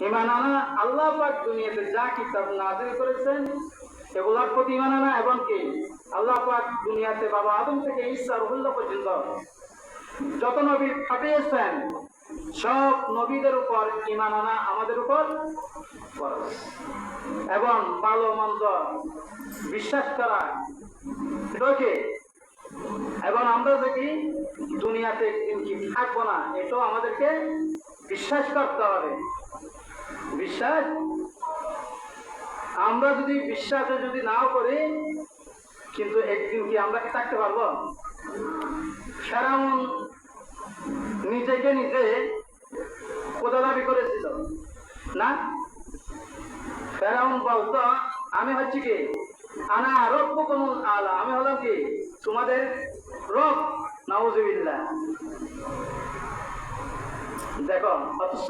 ঈমান আনা আল্লাহ পাক দুনিয়াতে যা কিতাব নাযিল করেছেন এগুলোর প্রতি ঈমান আনা, এবং কি আল্লাহ পাক দুনিয়াতে বাবা আদম থেকে ঈসা রুহুল্লাহ পর্যন্ত যত নবী পাঠিয়েছেন সব নবীদের উপর ঈমান আনা আমাদের উপর ফরজ, এবং ভালো মন্দ বিশ্বাস করা এটাকে, এবং আমরা যদি দুনিয়াতে কি থাকবো না এটাও আমাদেরকে বিশ্বাস করতে হবে। বিশ্বাস আমরা যদি বিশ্বাসে যদি নাও করি, কিন্তু একদিন কি আমরা থাকতে পারবো? ফেরাউন নিজেকে নিজে খোদা দাবি করেছিল না? ফেরাউন বলতো আমি হচ্ছি কি আনা রব্বুকুমুল আলা, আমি হলাম কি তোমাদের রব। নাউযুবিল্লাহ। দেখো অথচ